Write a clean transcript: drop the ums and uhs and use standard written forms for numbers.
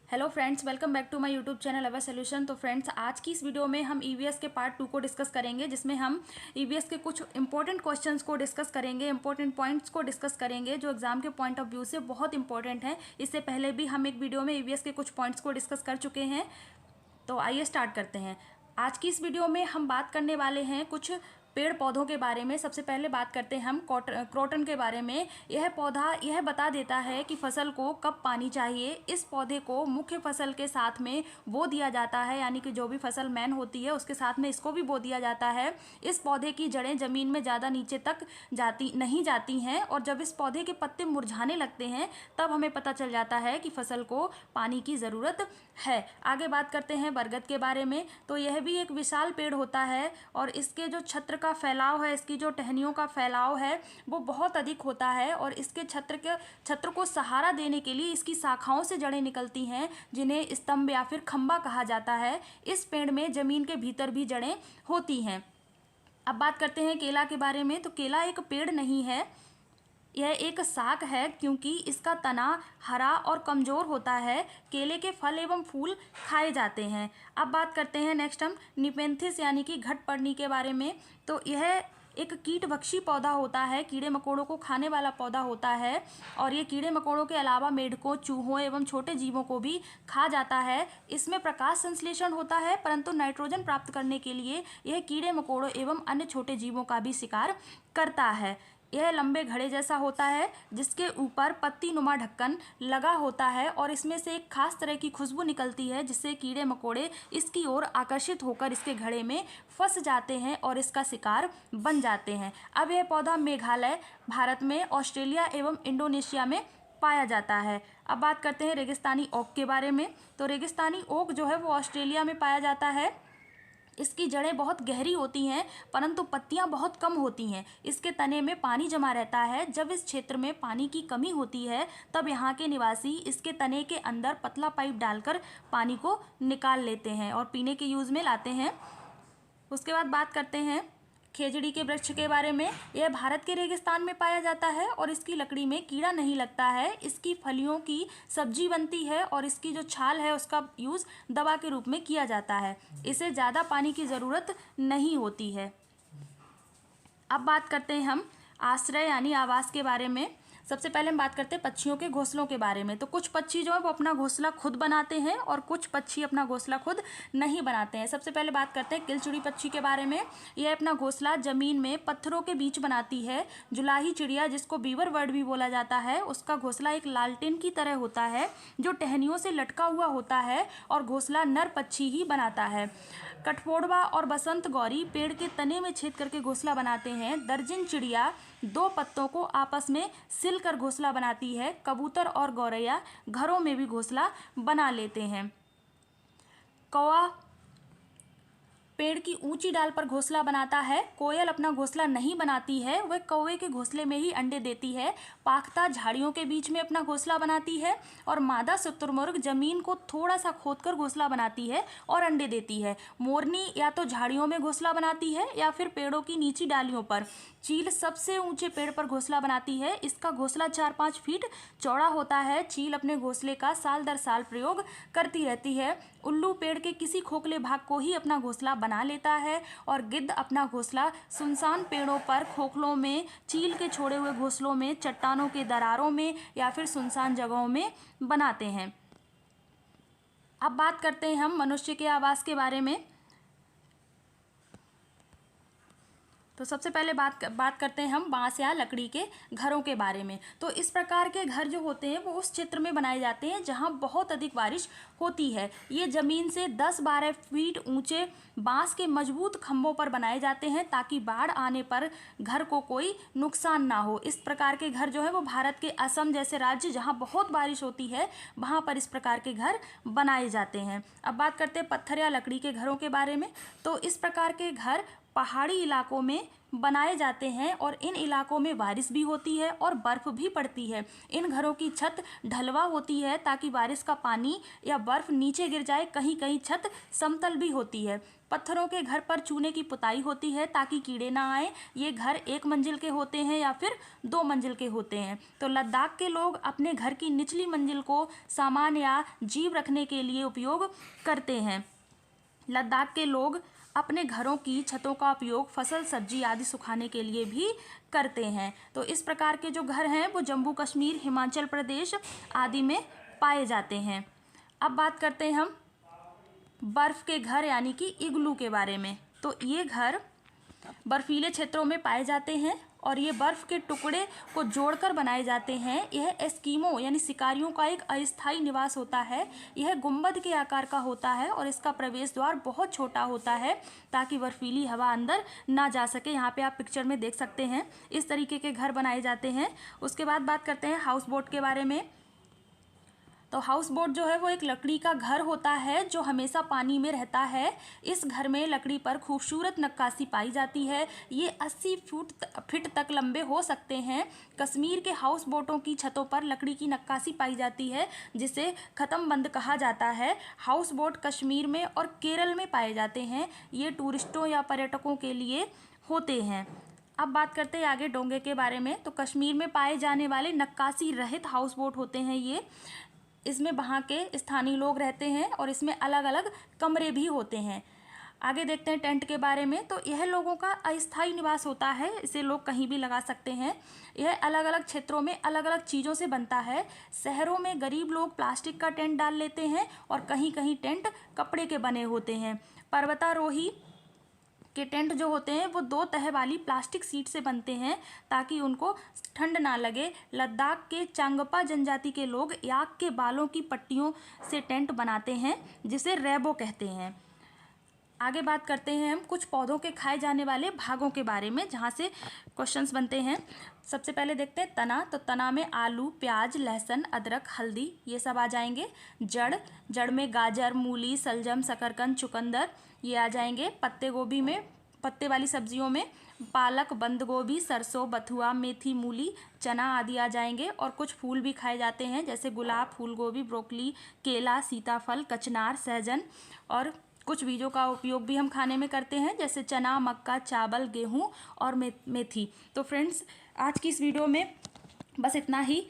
Hello friends, welcome back to my YouTube channel our solution. तो friends, आज की इस वीडियो में हम ईवीएस के पार्ट 2 को डिस्कस करेंगे, जिसमें हम ईवीएस के कुछ इंपॉर्टेंट क्वेश्चंस को डिस्कस करेंगे, इंपॉर्टेंट पॉइंट्स को डिस्कस करेंगे जो एग्जाम के पॉइंट ऑफ व्यू से बहुत इंपॉर्टेंट है। इससे पहले भी हम एक वीडियो में ईवीएस के कुछ पॉइंट्स को डिस्कस कर चुके हैं। तो आइए स्टार्ट करते हैं। आज की इस वीडियो में हम बात करने वाले हैं कुछ पेड़ पौधों के बारे में। सबसे पहले बात करते हैं हम क्रोटन के बारे में। यह पौधा यह बता देता है कि फसल को कब पानी चाहिए। इस पौधे को मुख्य फसल के साथ में बो दिया जाता है, यानी कि जो भी फसल मेन होती है उसके साथ में इसको भी बो दिया जाता है। इस पौधे की जड़ें ज़मीन में ज़्यादा नीचे तक नहीं जाती हैं, और जब इस पौधे के पत्ते मुरझाने लगते हैं तब हमें पता चल जाता है कि फसल को पानी की ज़रूरत है। आगे बात करते हैं बरगद के बारे में। तो यह भी एक विशाल पेड़ होता है और इसके जो छत्र का फैलाव है, इसकी जो टहनियों का फैलाव है वो बहुत अधिक होता है, और इसके छत्र को सहारा देने के लिए इसकी शाखाओं से जड़ें निकलती हैं, जिन्हें स्तंभ या फिर खंभा कहा जाता है। इस पेड़ में जमीन के भीतर भी जड़ें होती हैं। अब बात करते हैं केला के बारे में। तो केला एक पेड़ नहीं है, यह एक शाक है, क्योंकि इसका तना हरा और कमज़ोर होता है। केले के फल एवं फूल खाए जाते हैं। अब बात करते हैं नेक्स्ट हम निपेंथिस यानी कि घटपर्णी के बारे में। तो यह एक कीटभक्षी पौधा होता है, कीड़े मकोड़ों को खाने वाला पौधा होता है, और ये कीड़े मकोड़ों के अलावा मेढकों, चूहों एवं छोटे जीवों को भी खा जाता है। इसमें प्रकाश संश्लेषण होता है, परंतु नाइट्रोजन प्राप्त करने के लिए यह कीड़े मकोड़ों एवं अन्य छोटे जीवों का भी शिकार करता है। यह लंबे घड़े जैसा होता है, जिसके ऊपर पत्ती नुमा ढक्कन लगा होता है, और इसमें से एक खास तरह की खुशबू निकलती है, जिससे कीड़े मकोड़े इसकी ओर आकर्षित होकर इसके घड़े में फंस जाते हैं और इसका शिकार बन जाते हैं। अब यह पौधा मेघालय, भारत में, ऑस्ट्रेलिया एवं इंडोनेशिया में पाया जाता है। अब बात करते हैं रेगिस्तानी ओक के बारे में। तो रेगिस्तानी ओक जो है वो ऑस्ट्रेलिया में पाया जाता है। इसकी जड़ें बहुत गहरी होती हैं, परंतु पत्तियां बहुत कम होती हैं। इसके तने में पानी जमा रहता है। जब इस क्षेत्र में पानी की कमी होती है तब यहाँ के निवासी इसके तने के अंदर पतला पाइप डालकर पानी को निकाल लेते हैं और पीने के यूज़ में लाते हैं। उसके बाद बात करते हैं खेजड़ी के वृक्ष के बारे में। यह भारत के रेगिस्तान में पाया जाता है और इसकी लकड़ी में कीड़ा नहीं लगता है। इसकी फलियों की सब्जी बनती है और इसकी जो छाल है उसका यूज़ दवा के रूप में किया जाता है। इसे ज़्यादा पानी की ज़रूरत नहीं होती है। अब बात करते हैं हम आश्रय यानी आवास के बारे में। सबसे पहले हम बात करते हैं पक्षियों के घोंसलों के बारे में। तो कुछ पक्षी जो है वो अपना घोंसला खुद बनाते हैं और कुछ पक्षी अपना घोंसला खुद नहीं बनाते हैं। सबसे पहले बात करते हैं किलचुड़ी पक्षी के बारे में। यह अपना घोंसला जमीन में पत्थरों के बीच बनाती है। जुलाही चिड़िया, जिसको बीवर बर्ड भी बोला जाता है, उसका घोंसला एक लालटेन की तरह होता है जो टहनियों से लटका हुआ होता है, और घोंसला नर पक्षी ही बनाता है। कठफोड़वा और बसंत गौरी पेड़ के तने में छेद करके घोंसला बनाते हैं। दर्जन चिड़िया दो पत्तों को आपस में सिल कर घोंसला बनाती है। कबूतर और गौरैया घरों में भी घोंसला बना लेते हैं। कौवा पेड़ की ऊंची डाल पर घोंसला बनाता है। कोयल अपना घोंसला नहीं बनाती है, वह कौवे के घोंसले में ही अंडे देती है। पाख्ता झाड़ियों के बीच में अपना घोंसला बनाती है, और मादा शुतुरमुर्ग जमीन को थोड़ा सा खोदकर घोंसला बनाती है और अंडे देती है। मोरनी या तो झाड़ियों में घोंसला बनाती है या फिर पेड़ों की नीची डालियों पर। चील सबसे ऊंचे पेड़ पर घोंसला बनाती है। इसका घोंसला 4-5 फीट चौड़ा होता है। चील अपने घोंसले का साल दर साल प्रयोग करती रहती है। उल्लू पेड़ के किसी खोखले भाग को ही अपना घोंसला बना लेता है, और गिद्ध अपना घोंसला सुनसान पेड़ों पर, खोखलों में, चील के छोड़े हुए घोंसलों में, चट्टानों के दरारों में या फिर सुनसान जगहों में बनाते हैं। अब बात करते हैं हम मनुष्य के आवास के बारे में। तो सबसे पहले बात करते हैं हम बांस या लकड़ी के घरों के बारे में। तो इस प्रकार के घर जो होते हैं वो उस क्षेत्र में बनाए जाते हैं जहां बहुत अधिक बारिश होती है। ये ज़मीन से 10-12 फीट ऊंचे बांस के मजबूत खंभों पर बनाए जाते हैं, ताकि बाढ़ आने पर घर को कोई नुकसान ना हो। इस प्रकार के घर जो है वो भारत के असम जैसे राज्य जहाँ बहुत बारिश होती है वहाँ पर इस प्रकार के घर बनाए जाते हैं। अब बात करते हैं पत्थर या लकड़ी के घरों के बारे में। तो इस प्रकार के घर पहाड़ी इलाकों में बनाए जाते हैं और इन इलाकों में बारिश भी होती है और बर्फ़ भी पड़ती है। इन घरों की छत ढलवा होती है ताकि बारिश का पानी या बर्फ़ नीचे गिर जाए। कहीं कहीं छत समतल भी होती है। पत्थरों के घर पर चूने की पुताई होती है ताकि कीड़े ना आए। ये घर 1 मंजिल के होते हैं या फिर 2 मंजिल के होते हैं। तो लद्दाख के लोग अपने घर की निचली मंजिल को सामान या जीव रखने के लिए उपयोग करते हैं। लद्दाख के लोग अपने घरों की छतों का उपयोग फसल, सब्जी आदि सुखाने के लिए भी करते हैं। तो इस प्रकार के जो घर हैं वो जम्मू कश्मीर, हिमाचल प्रदेश आदि में पाए जाते हैं। अब बात करते हैं हम बर्फ़ के घर यानी कि इग्लू के बारे में। तो ये घर बर्फीले क्षेत्रों में पाए जाते हैं और ये बर्फ़ के टुकड़े को जोड़कर बनाए जाते हैं। यह एस्कीमो यानी शिकारियों का एक अस्थायी निवास होता है। यह गुंबद के आकार का होता है और इसका प्रवेश द्वार बहुत छोटा होता है ताकि बर्फीली हवा अंदर ना जा सके। यहाँ पे आप पिक्चर में देख सकते हैं, इस तरीके के घर बनाए जाते हैं। उसके बाद बात करते हैं हाउस बोट के बारे में। तो हाउस बोट जो है वो एक लकड़ी का घर होता है जो हमेशा पानी में रहता है। इस घर में लकड़ी पर खूबसूरत नक्काशी पाई जाती है। ये 80 फीट तक लंबे हो सकते हैं। कश्मीर के हाउस बोटों की छतों पर लकड़ी की नक्काशी पाई जाती है जिसे ख़त्म बंद कहा जाता है। हाउस बोट कश्मीर में और केरल में पाए जाते हैं। ये टूरिस्टों या पर्यटकों के लिए होते हैं। अब बात करते हैं आगे डोंगे के बारे में। तो कश्मीर में पाए जाने वाले नक्काशी रहित हाउस बोट होते हैं ये। इसमें वहाँ के स्थानीय लोग रहते हैं और इसमें अलग अलग कमरे भी होते हैं। आगे देखते हैं टेंट के बारे में। तो यह लोगों का अस्थायी निवास होता है। इसे लोग कहीं भी लगा सकते हैं। यह अलग अलग क्षेत्रों में अलग अलग चीज़ों से बनता है। शहरों में गरीब लोग प्लास्टिक का टेंट डाल लेते हैं और कहीं कहीं टेंट कपड़े के बने होते हैं। पर्वतारोही के टेंट जो होते हैं वो 2 तह वाली प्लास्टिक सीट से बनते हैं ताकि उनको ठंड ना लगे। लद्दाख के चांगपा जनजाति के लोग याक के बालों की पट्टियों से टेंट बनाते हैं जिसे रैबो कहते हैं। आगे बात करते हैं हम कुछ पौधों के खाए जाने वाले भागों के बारे में जहाँ से क्वेश्चंस बनते हैं। सबसे पहले देखते हैं तना। तो तना में आलू, प्याज, लहसुन, अदरक, हल्दी ये सब आ जाएंगे। जड़ में गाजर, मूली, सलजम, शकरकंद, चुकंदर ये आ जाएंगे। पत्ते गोभी में, पत्ते वाली सब्जियों में पालक, बंद गोभी, सरसों, बथुआ, मेथी, मूली, चना आदि आ जाएंगे। और कुछ फूल भी खाए जाते हैं जैसे गुलाब, फूल गोभी, ब्रोकली, केला, सीताफल, कचनार, सहजन। और कुछ बीजों का उपयोग भी हम खाने में करते हैं जैसे चना, मक्का, चावल, गेहूँ और मेथी। तो फ्रेंड्स आज की इस वीडियो में बस इतना ही।